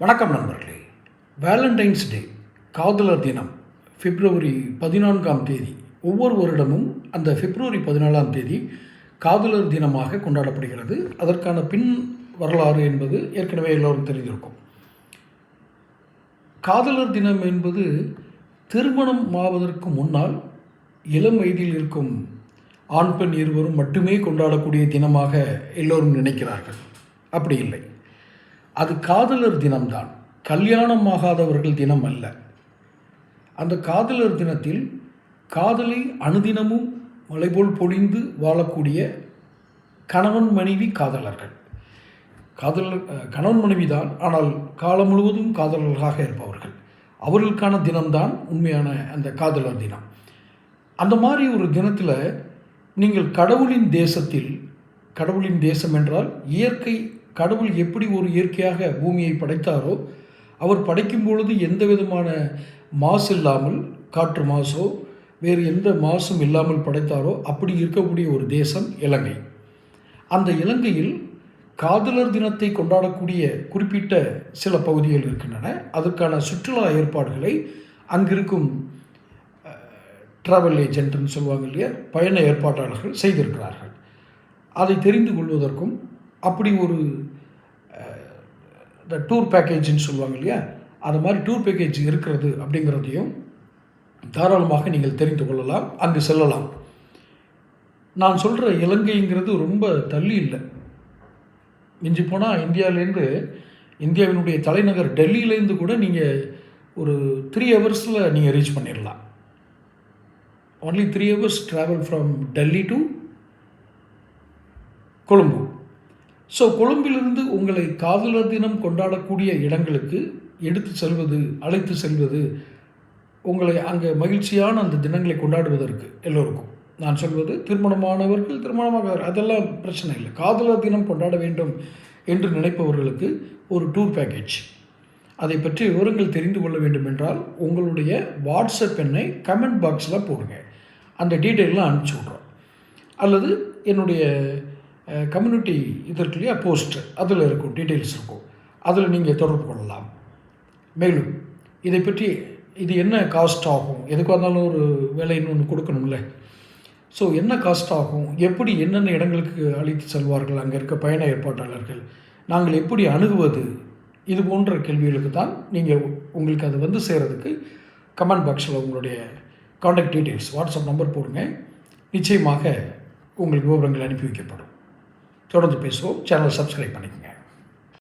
வணக்கம் நண்பர்களே. வேலண்டைன்ஸ் டே, காதலர் தினம் பிப்ரவரி 14ஆம் தேதி. ஒவ்வொரு வருடமும் அந்த பிப்ரவரி 14ஆம் தேதி காதலர் தினமாக கொண்டாடப்படுகிறது. அதற்கான பின் வரலாறு என்பது ஏற்கனவே எல்லோரும் தெரிந்திருக்கும். காதலர் தினம் என்பது திருமணம் ஆவதற்கு முன்னால் இளம் வயதில் இருக்கும் ஆண் பெண் இருவரும் மட்டுமே கொண்டாடக்கூடிய தினமாக எல்லோரும் நினைக்கிறார்கள். அப்படி இல்லை. அது காதலர் தினம்தான், கல்யாணமாகாதவர்கள் தினம் அல்ல. அந்த காதலர் தினத்தில் காதலை அனுதினமும் மலைபோல் பொழிந்து வாழக்கூடிய கணவன் மனைவி காதலர்கள். கணவன் மனைவி தான், ஆனால் காலம் முழுவதும் காதலர்களாக இருப்பவர்கள். அவர்களுக்கான தினம்தான் உண்மையான அந்த காதலர் தினம். அந்த மாதிரி ஒரு தினத்தில் நீங்கள் கடவுளின் தேசத்தில், கடவுளின் தேசம் என்றால் இயற்கை, கடவுள் எப்படி ஒரு இயற்கையாக பூமியை படைத்தாரோ, அவர் படைக்கும் பொழுது எந்த விதமான மாசு இல்லாமல், காற்று மாசோ வேறு எந்த மாசும் இல்லாமல் படைத்தாரோ அப்படி இருக்கக்கூடிய ஒரு தேசம் இலங்கை. அந்த இலங்கையில் காதலர் தினத்தை கொண்டாடக்கூடிய குறிப்பிட்ட சில பகுதிகள் இருக்கின்றன. அதற்கான சுற்றுலா ஏற்பாடுகளை அங்கிருக்கும் ட்ராவல் ஏஜென்ட்னு சொல்லுவாங்க இல்லையா, பயண ஏற்பாட்டாளர்கள் செய்திருக்கிறார்கள். அதை தெரிந்து கொள்வதற்கும், அப்படி ஒரு இந்த டூர் பேக்கேஜ்னு சொல்லுவாங்க இல்லையா, அது மாதிரி டூர் பேக்கேஜ் இருக்கிறது அப்படிங்கிறதையும் தாராளமாக நீங்கள் தெரிந்து கொள்ளலாம், அங்கு செல்லலாம். நான் சொல்கிற இலங்கைங்கிறது ரொம்ப தள்ளி இல்லை. மிஞ்சி போனால் இந்தியாவிலேருந்து, இந்தியாவினுடைய தலைநகர் டெல்லியிலேருந்து கூட நீங்கள் ஒரு 3 ஹவர்ஸில் நீங்கள் ரீச் பண்ணிடலாம். Only 3 hours travel from Delhi to Colombo. So கொழும்பிலிருந்து உங்களை காதலர் தினம் கொண்டாடக்கூடிய இடங்களுக்கு எடுத்து செல்வது, அழைத்து செல்வது, உங்களை அங்கே மகிழ்ச்சியான அந்த தினங்களை கொண்டாடுவதற்கு எல்லோருக்கும். நான் சொல்வது திருமணமானவர்கள், திருமணமாக, அதெல்லாம் பிரச்சனை இல்லை. காதலர் தினம் கொண்டாட வேண்டும் என்று நினைப்பவர்களுக்கு ஒரு டூர் பேக்கேஜ். அதை பற்றி விவரங்கள் தெரிந்து கொள்ள வேண்டும் என்றால் உங்களுடைய வாட்ஸ்அப் எண்ணை கமெண்ட் பாக்ஸில் போடுங்க. அந்த டீட்டெயிலாம் அனுப்பிச்சி விட்றோம். அல்லது என்னுடைய கம்யூனிட்டி இது இருக்கு இல்லையா, போஸ்ட், அதில் இருக்கும், டீட்டெயில்ஸ் இருக்கும், அதில் நீங்கள் தொடர்பு கொள்ளலாம். மேலும் இதை பற்றி இது என்ன காஸ்ட் ஆகும், எதுக்காக இருந்தாலும் ஒரு வேலைன்னு ஒன்று கொடுக்கணும்ல. ஸோ என்ன காஸ்ட் ஆகும், எப்படி என்னென்ன இடங்களுக்கு அழைத்து செல்வார்கள் அங்கே இருக்க பயண ஏற்பாட்டாளர்கள், நாங்கள் எப்படி அணுகுவது, இது போன்ற கேள்விகளுக்கு தான் நீங்கள் உங்களுக்கு அது வந்து சேர்கிறதுக்கு கமெண்ட் பாக்ஸில் உங்களுடைய காண்டாக்ட் டீட்டெயில்ஸ், வாட்ஸ்அப் நம்பர் போடுங்க. நிச்சயமாக உங்களுக்கு விவரங்கள் அனுப்பி வைக்கப்படும். தொடர்ந்து பேசுவோம். சேனலை சப்ஸ்கிரைப் பண்ணிக்கோங்க.